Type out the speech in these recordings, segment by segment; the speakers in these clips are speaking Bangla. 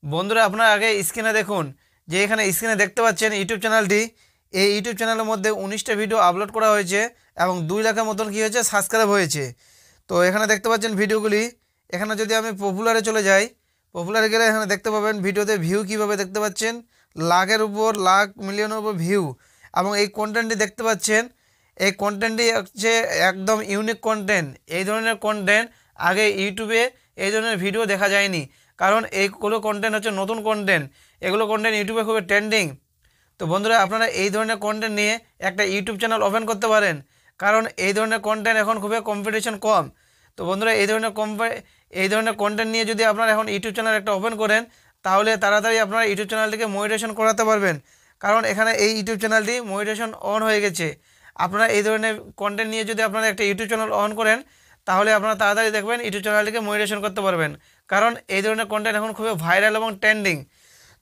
বন্ধুরা আপনারা আগে স্ক্রিনে দেখুন যে এখানে স্ক্রিনে দেখতে পাচ্ছেন ইউটিউব চ্যানেলটি। এই ইউটিউব চ্যানেলের মধ্যে 19টা ভিডিও আপলোড করা হয়েছে এবং 2 লাখের মতন কী হয়েছে সাবস্ক্রাইব হয়েছে। তো এখানে দেখতে পাচ্ছেন ভিডিওগুলি। এখানে যদি আমি পপুলারে চলে যাই, পপুলারে গেলে এখানে দেখতে পাবেন ভিডিওতে ভিউ কীভাবে দেখতে পাচ্ছেন, লাখের উপর লাখ মিলিয়নের উপর ভিউ। এবং এই কন্টেন্টটি দেখতে পাচ্ছেন, এই কন্টেন্টটি হচ্ছে একদম ইউনিক কন্টেন্ট। এই ধরনের কন্টেন্ট আগে ইউটিউবে এই ধরনের ভিডিও দেখা যায়নি, কারণ এইগুলো কন্টেন্ট হচ্ছে নতুন কন্টেন্ট। এগুলো কন্টেন্ট ইউটিউবে খুবই ট্রেন্ডিং। তো বন্ধুরা আপনারা এই ধরনের কন্টেন্ট নিয়ে একটা ইউটিউব চ্যানেল ওপেন করতে পারেন, কারণ এই ধরনের কন্টেন্ট এখন খুবই কম্পিটিশন কম। তো বন্ধুরা এই ধরনের কন্টেন্ট নিয়ে যদি আপনারা এখন ইউটিউব চ্যানেল একটা ওপেন করেন, তাহলে তাড়াতাড়ি আপনারা ইউটিউব চ্যানেলটিকে মনিটাইজেশন করাতে পারবেন, কারণ এখানে এই ইউটিউব চ্যানেলটি মনিটাইজেশন অন হয়ে গেছে। আপনারা এই ধরনের কন্টেন্ট নিয়ে যদি আপনারা একটা ইউটিউব চ্যানেল অন করেন, তাহলে আপনারা তাড়াতাড়ি দেখবেন ইউটিউব চ্যানেলটিকে মনিটাইজেশন করতে পারবেন, কারণ এই ধরনের কন্টেন্ট এখন খুবই ভাইরাল এবং ট্রেন্ডিং।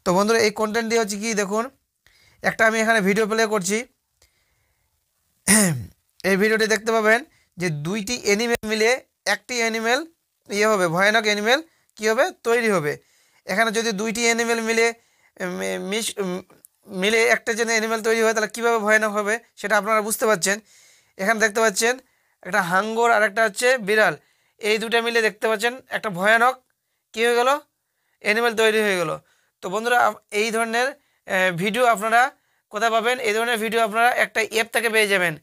তো বন্ধুরা এই কন্টেন্টটি হচ্ছে কি দেখুন, একটা আমি এখানে ভিডিও প্লে করছি। এই ভিডিওটি দেখতে পাবেন যে 2টি অ্যানিমেল মিলে একটি অ্যানিমেল হবে, ভয়ানক অ্যানিমেল কী হবে তৈরি হবে। এখানে যদি 2টি অ্যানিমেল মিলে একটা যেন অ্যানিমেল তৈরি হয়, তাহলে কীভাবে ভয়ানক হবে সেটা আপনারা বুঝতে পারছেন। এখানে দেখতে পাচ্ছেন একটা হাঙ্গর আর একটা হচ্ছে বিড়াল, এই দুটো মিলে দেখতে পাচ্ছেন একটা ভয়ানক কী হয়ে গেল, অ্যানিমেল তৈরি হয়ে গেল। তো বন্ধুরা এই ধরনের ভিডিও আপনারা কোথায় পাবেন? এই ধরনের ভিডিও আপনারা একটা অ্যাপ থেকে পেয়ে যাবেন।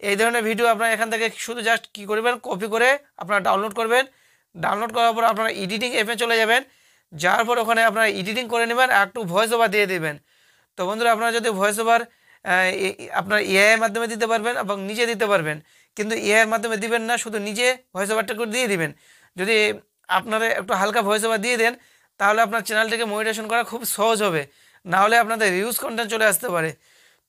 এই ধরনের ভিডিও আপনারা এখান থেকে শুধু জাস্ট কী করবেন, কপি করে আপনারা ডাউনলোড করবেন। ডাউনলোড করার পর আপনারা এডিটিং অ্যাপে চলে যাবেন, যাওয়ার পর ওখানে আপনারা এডিটিং করে নেবেন আর একটু ভয়েস ওভার দিয়ে দেবেন। তো বন্ধুরা আপনারা যদি ভয়েস ওভার আপনার এআইয়ের মাধ্যমে দিতে পারবেন এবং নিজে দিতে পারবেন, কিন্তু এআইয়ের মাধ্যমে দিবেন না, শুধু নিজে ভয়েস ওভারটা করে দিয়ে দিবেন। যদি আপনারা একটু হালকা ভয়েস ওভার দিয়ে দেন, তাহলে আপনার চ্যানেলটিকে মনিটাইজেশন করা খুব সহজ হবে, না হলে আপনাদের রিউজ কন্টেন্ট চলে আসতে পারে।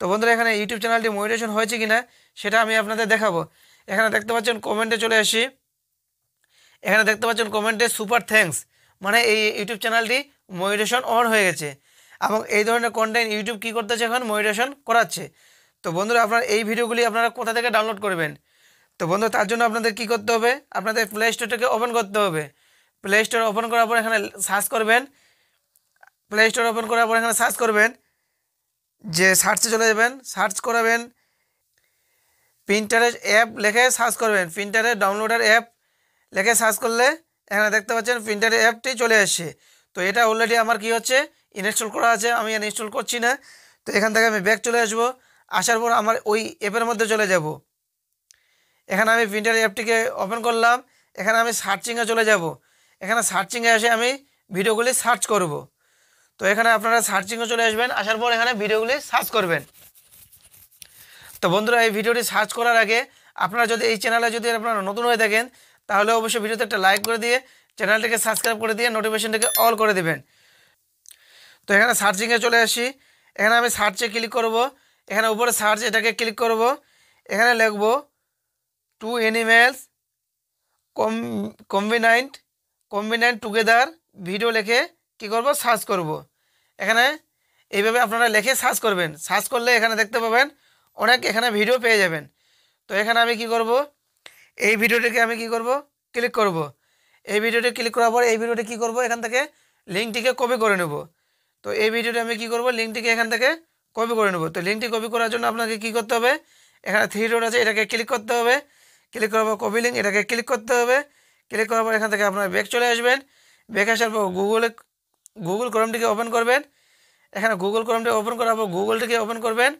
তো বন্ধুরা এখানে ইউটিউব চ্যানেলটি মনিটাইজেশন হয়েছে কিনা সেটা আমি আপনাদের দেখাবো। এখানে দেখতে পাচ্ছেন কমেন্টে চলে আসি। এখানে দেখতে পাচ্ছেন কমেন্টে সুপার থ্যাঙ্কস, মানে এই ইউটিউব চ্যানেলটি মনিটাইজেশন অন হয়ে গেছে এবং এই ধরনের কন্টেন্ট ইউটিউব কী করতেছে এখন মনিটাইজেশন করাচ্ছে। তো বন্ধুরা আপনারা এই ভিডিওগুলি আপনারা কোথা থেকে ডাউনলোড করবেন? তো বন্ধু তার জন্য আপনাদের কী করতে হবে, আপনাদের প্লে স্টোরটাকে ওপেন করতে হবে। প্লে স্টোর ওপেন করার পর এখানে সার্চ করবেন, প্লে স্টোর ওপেন করার পর এখানে সার্চ করবেন, যে সার্চে চলে যাবেন, সার্চ করাবেন পিন্টারেস্ট অ্যাপ লিখে সার্চ করবেন। পিন্টারেস্ট ডাউনলোডার অ্যাপ লিখে সার্চ করলে এখানে দেখতে পাচ্ছেন পিন্টারেস্ট অ্যাপটি চলে আসছে। তো এটা অলরেডি আমার কি হচ্ছে ইনস্টল করা আছে, আমি ইনস্টল করছি না। তো এখান থেকে আমি ব্যাক চলে আসবো, আসার পর আমার ওই অ্যাপের মধ্যে চলে যাব। এখানে আমি পিন্টারেস্ট অ্যাপটিকে ওপেন করলাম, এখানে আমি সার্চিংয়ে চলে যাব। এখানে সার্চিংয়ে এসে আমি ভিডিওগুলি সার্চ করব। তো এখানে আপনারা সার্চিংয়ে চলে আসবেন, আসার পর এখানে ভিডিওগুলি সার্চ করবেন। তো বন্ধুরা এই ভিডিওটি সার্চ করার আগে আপনারা যদি এই চ্যানেলে যদি আপনারা নতুন হয়ে থাকেন, তাহলে অবশ্যই ভিডিওতে একটা লাইক করে দিয়ে চ্যানেলটিকে সাবস্ক্রাইব করে দিয়ে নোটিফিকেশনটাকে অল করে দেবেন। তো এখানে সার্চিংয়ে চলে আসি, এখানে আমি সার্চে ক্লিক করব। এখানে উপরে সার্চ এটাকে ক্লিক করব, এখানে লিখব 2 অ্যানিমেলস কম্বিনাইন্ড টুগেদার ভিডিও লিখে কী করব সার্চ করব। এখানে এইভাবে আপনারা লিখে সার্চ করবেন। সার্চ করলে এখানে দেখতে পাবেন অনেক এখানে ভিডিও পেয়ে যাবেন। তো এখানে আমি কি করব, এই ভিডিওটিকে আমি কি করব ক্লিক করব। এই ভিডিওটি ক্লিক করার পর এই ভিডিওটি কী করব, এখান থেকে লিঙ্কটিকে কপি করে নেব। তো এই ভিডিওটি আমি কি করব, লিঙ্কটিকে এখান থেকে কপি করে নেব। তো লিঙ্কটি কপি করার জন্য আপনাকে কি করতে হবে, এখানে 3 ডট আছে, এটাকে ক্লিক করতে হবে। ক্লিক করার পর কপি লিঙ্ক, এটাকে ক্লিক করতে হবে। ক্লিক করার পর এখান থেকে আপনার ব্যাক চলে আসবেন। ব্যাক আসার পর গুগল ক্রোমটিকে ওপেন করবেন। এখানে গুগল ক্রোমটি ওপেন করার পর গুগলটিকে ওপেন করবেন।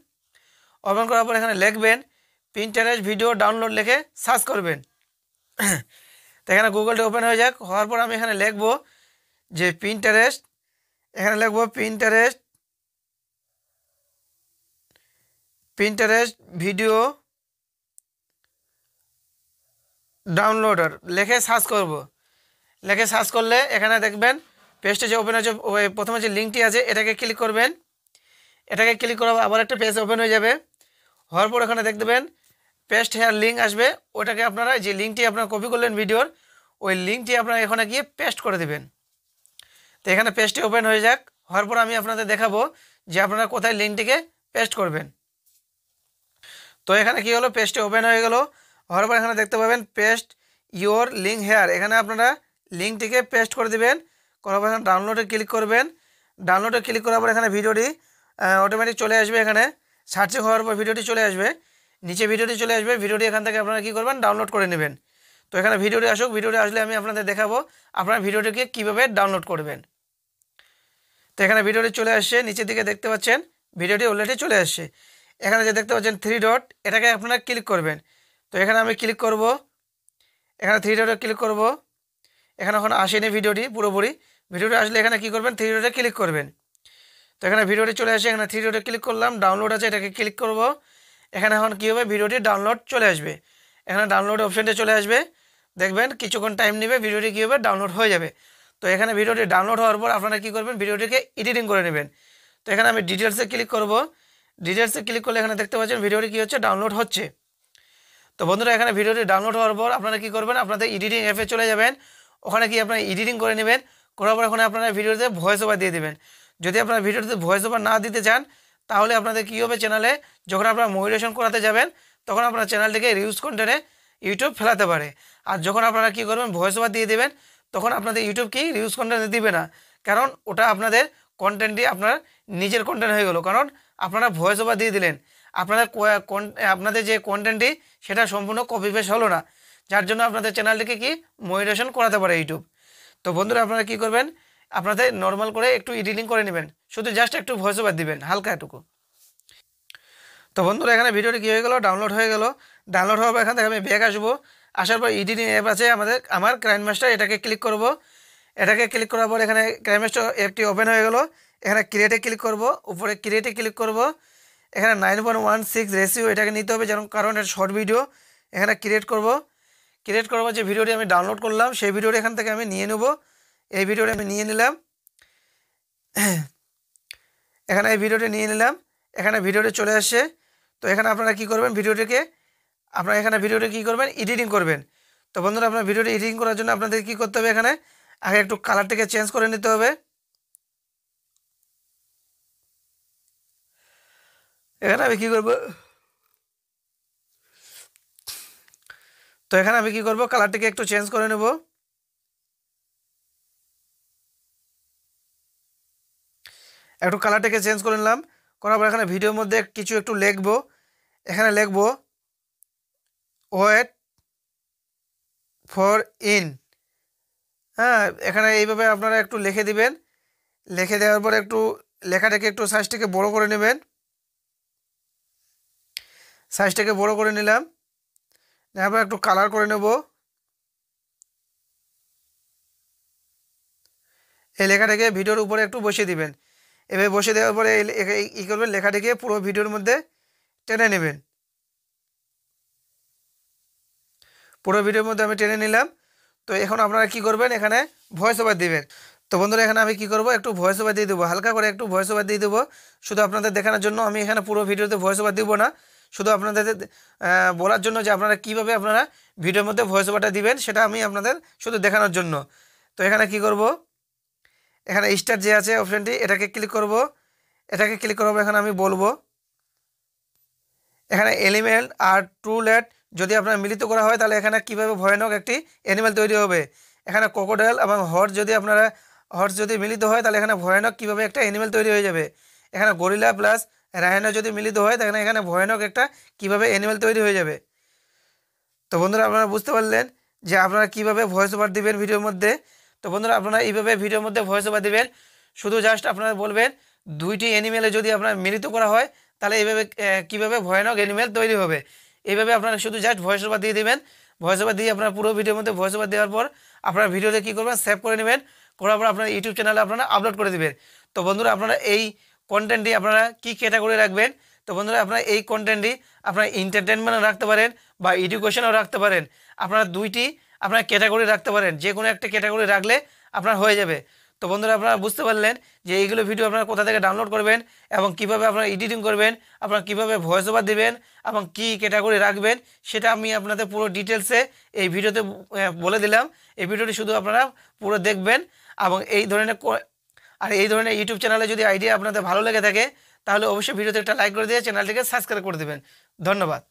ওপেন করার পর এখানে লিখবেন পিন্টারেস্ট ভিডিও ডাউনলোড লিখে সার্চ করবেন। তো এখানে গুগলটি ওপেন হয়ে যাক, হওয়ার পর আমি এখানে লিখব যে পিন্টারেস্ট, এখানে লিখব পিন্টারেস্ট ভিডিও ডাউনলোডার লিখে সার্চ করব। লিখে সার্চ করলে এখানে দেখবেন পেজটা যে ওপেন হয়েছে, প্রথমে যে লিঙ্কটি আছে এটাকে ক্লিক করবেন। এটাকে ক্লিক করার আবার একটা পেজ ওপেন হয়ে যাবে। হওয়ার পর এখানে দেখবেন পেস্ট হেয়ার লিঙ্ক আসবে, ওটাকে আপনারা যে লিঙ্কটি আপনারা কপি করলেন ভিডিওর, ওই লিঙ্কটি আপনারা এখানে গিয়ে পেস্ট করে দেবেন। তো এখানে পেজটি ওপেন হয়ে যাক, হওয়ার পর আমি আপনাদের দেখাবো যে আপনারা কোথায় লিঙ্কটিকে পেস্ট করবেন। তো এখানে কি হলো, পেজটি ওপেন হয়ে গেল। হওয়ার পর এখানে দেখতে পাবেন পেস্ট ইওর লিঙ্ক হেয়ার, এখানে আপনারা লিঙ্কটিকে পেস্ট করে দেবেন। করার পর এখানে ডাউনলোডে ক্লিক করবেন। ডাউনলোডে ক্লিক করার পর এখানে ভিডিওটি অটোমেটিক চলে আসবে। এখানে সার্চিং হওয়ার পর ভিডিওটি চলে আসবে, নিচে ভিডিওটি চলে আসবে। ভিডিওটি এখান থেকে আপনারা কী করবেন, ডাউনলোড করে নেবেন। তো এখানে ভিডিওটি আসুক, ভিডিওটি আসলে আমি আপনাদের দেখাবো আপনারা ভিডিওটিকে কীভাবে ডাউনলোড করবেন। তো এখানে ভিডিওটি চলে আসছে, নিচের দিকে দেখতে পাচ্ছেন ভিডিওটি অলরেডি চলে আসছে। এখানে যে দেখতে পাচ্ছেন 3 ডট, এটাকে আপনারা ক্লিক করবেন। তো এখানে আমি ক্লিক করব, এখানে 3 ডটে ক্লিক করব। এখানে এখন আসেনি ভিডিওটি পুরোপুরি, ভিডিওটি আসলে এখানে কী করবেন, 3 ডটে ক্লিক করবেন। তো এখানে ভিডিওটি চলে আসে, এখানে 3 ডটে ক্লিক করলাম, ডাউনলোড আছে এটাকে ক্লিক করব। এখানে এখন কী হবে, ভিডিওটি ডাউনলোড চলে আসবে। এখানে ডাউনলোড অপশানটি চলে আসবে, দেখবেন কিছুক্ষণ টাইম নেবে, ভিডিওটি কী হবে, ডাউনলোড হয়ে যাবে। তো এখানে ভিডিওটি ডাউনলোড হওয়ার পর আপনারা কী করবেন, ভিডিওটিকে এডিটিং করে নেবেন। তো এখানে আমি ডিটেলসে ক্লিক করব। ডিটেলসে ক্লিক করলে এখানে দেখতে পাচ্ছেন ভিডিওটি কী হচ্ছে, ডাউনলোড হচ্ছে। তো বন্ধুরা এখানে ভিডিওটি ডাউনলোড হওয়ার পর আপনারা কী করবেন, আপনাদের এডিটিং অ্যাপে চলে যাবেন। ওখানে কি আপনারা এডিটিং করে নেবেন, করার পর ওখানে আপনারা ভিডিওতে ভয়েস ওভার দিয়ে দেবেন। যদি আপনারা ভিডিওতে ভয়েস ওভার না দিতে চান, তাহলে আপনাদের কী হবে, চ্যানেলে যখন আপনারা মনিটাইজেশন করাতে যাবেন, তখন আপনার চ্যানেলটিকে রিউজ কন্টেন্টে ইউটিউব ফেলাতে পারে। আর যখন আপনারা কী করবেন, ভয়েস ওভার দিয়ে দেবেন, তখন আপনাদের ইউটিউব কি রিউজ কন্টেন্ট দিবে না, কারণ ওটা আপনাদের কন্টেন্টটি আপনার নিজের কন্টেন্ট হয়ে গেলো, কারণ আপনারা ভয়েস ওভার দিয়ে দিলেন। আপনাদের যে কন্টেন্টটি সেটা সম্পূর্ণ কপি পেস্ট হলো না, যার জন্য আপনাদের চ্যানেলটিকে কি মনিটাইজেশন করাতে পারে ইউটিউব। তো বন্ধুরা আপনারা কী করবেন, আপনাদের নর্মাল করে একটু এডিটিং করে নেবেন, শুধু জাস্ট একটু ভয়েস ওভার দিবেন হালকা এটুকু। তো বন্ধুরা এখানে ভিডিওটি কী হয়ে গেলো, ডাউনলোড হয়ে গেল। ডাউনলোড হওয়ার পর এখান থেকে আমি ব্যাক আসবো। আসার পর এডিটিং অ্যাপ আছে আমার কাইনমাস্টার, এটাকে ক্লিক করব। এটাকে ক্লিক করার পর এখানে কাইনমাস্টার অ্যাপটি ওপেন হয়ে গেল। এখানে ক্রিয়েটে ক্লিক করব, উপরে ক্রিয়েটে ক্লিক করব। এখানে 9:16 রেশিও এটাকে নিতে হবে, যেন কারণ এটা শর্ট ভিডিও। এখানে ক্রিয়েট করব। ক্রিয়েট করবো যে ভিডিওটি আমি ডাউনলোড করলাম, সেই ভিডিওটি এখান থেকে আমি নিয়ে নেব। এই ভিডিওটি আমি নিয়ে নিলাম, এখানে এই ভিডিওটি নিয়ে নিলাম। এখানে ভিডিওটি চলে আসছে। তো এখানে আপনারা কী করবেন, এখানে ভিডিওটি কী করবেন, এডিটিং করবেন। তো বন্ধুরা আপনার ভিডিওটি এডিটিং করার জন্য আপনাদের কী করতে হবে, এখানে আগে একটু কালারটাকে চেঞ্জ করে নিতে হবে। এখানে আমি কী করবো, তো এখানে আমি কী করবো, কালারটিকে একটু চেঞ্জ করে নেব। একটু কালারটাকে চেঞ্জ করে নিলাম, করার পর এখানে ভিডিওর মধ্যে কিছু একটু লিখবো। এখানে লিখবো ওয়েট ফর ইন। হ্যাঁ, এখানে এইভাবে আপনারা একটু লিখে দিবেন। লিখে দেওয়ার পর একটু লেখাটাকে একটু সাইজটাকে বড় করে নেবেন। সাইজটাকে বড় করে নিলাম, তারপর একটু কালার করে নেব। এই লেখাটাকে ভিডিওর উপরে একটু বসিয়ে দিবেন। এভাবে বসিয়ে দেওয়ার পরে ই করবেন, লেখাটাকে পুরো ভিডিওর মধ্যে টেনে নেবেন। পুরো ভিডিওর মধ্যে আমি টেনে নিলাম। তো এখন আপনারা কি করবেন, এখানে ভয়েস ওভার দিবেন। তো বন্ধুরা এখানে আমি কি করব, একটু ভয়েস ওভার দিয়ে দেবো, হালকা করে একটু ভয়েস ওভার দিয়ে দেবো, শুধু আপনাদের দেখানোর জন্য। আমি এখানে পুরো ভিডিওতে ভয়েস ওভার দিব না, শুধু আপনাদের বলার জন্য যে আপনারা কীভাবে আপনারা ভিডিওর মধ্যে ভয়েস ওভারটা দিবেন, সেটা আমি আপনাদের শুধু দেখানোর জন্য। তো এখানে কি করব, এখানে স্টার্ট যে আছে অপশানটি, এটাকে ক্লিক করব। এটাকে ক্লিক করবো, এখানে আমি বলবো এখানে এলিমেন্ট আর ট্রুলেট যদি আপনার মিলিত করা হয়, তাহলে এখানে কীভাবে ভয়ানক একটি অ্যানিমেল তৈরি হবে। এখানে ক্রোকোডাইল এবং হর্স যদি মিলিত হয়, তাহলে এখানে ভয়ানক কীভাবে একটা অ্যানিমেল তৈরি হয়ে যাবে। এখানে গরিলা প্লাস রাইনো যদি মিলিত হয়, তাহলে এখানে ভয়ানক একটা কীভাবে অ্যানিমেল তৈরি হয়ে যাবে। তো বন্ধুরা আপনারা বুঝতে পারলেন যে আপনারা কীভাবে ভয়েস ওভার দিবেন ভিডিওর মধ্যে। তো বন্ধুরা আপনারা এইভাবে ভিডিওর মধ্যে ভয়েস ওভার দিবেন, শুধু জাস্ট আপনারা বলবেন দুইটি অ্যানিমেলে যদি আপনার মিলিত করা হয়, তাহলে এইভাবে কীভাবে ভয়ানক অ্যানিমেল তৈরি হবে। এইভাবে আপনারা শুধু জাস্ট ভয়েস ওভার দিয়ে দেবেন। ভয়েস ওভার দিয়ে আপনার পুরো ভিডিওর মধ্যে ভয়েস ওভার দেওয়ার পর আপনার ভিডিওতে কী করবেন, সেভ করে নেবেন। করার পর আপনার ইউটিউব চ্যানেলে আপনারা আপলোড করে দেবেন। তো বন্ধুরা আপনারা এই কন্টেন্টটি আপনারা কী ক্যাটাগরি রাখবেন। তো বন্ধুরা আপনারা এই কন্টেন্টটি আপনারা এন্টারটেনমেন্টও রাখতে পারেন বা এডুকেশনও রাখতে পারেন। আপনারা দুইটি আপনারা ক্যাটাগরি রাখতে পারেন, যে কোনো একটা ক্যাটাগরি রাখলে আপনার হয়ে যাবে। তো বন্ধুরা আপনারা বুঝতে পারলেন যে এইগুলো ভিডিও আপনারা কোথা থেকে ডাউনলোড করবেন এবং কিভাবে আপনারা এডিটিং করবেন, আপনারা কিভাবে ভয়েস ওভার দেবেন এবং কী ক্যাটাগরি রাখবেন, সেটা আমি আপনাদের পুরো ডিটেলসে এই ভিডিওতে বলে দিলাম। এই ভিডিওটি শুধু আপনারা পুরো দেখবেন এবং এই ধরনের ইউটিউব চ্যানেলে যদি আইডিয়া আপনাদের ভালো লেগে থাকে, তাহলে অবশ্যই ভিডিওতে একটা লাইক করে দিয়ে চ্যানেলটিকে সাবস্ক্রাইব করে দেবেন। ধন্যবাদ।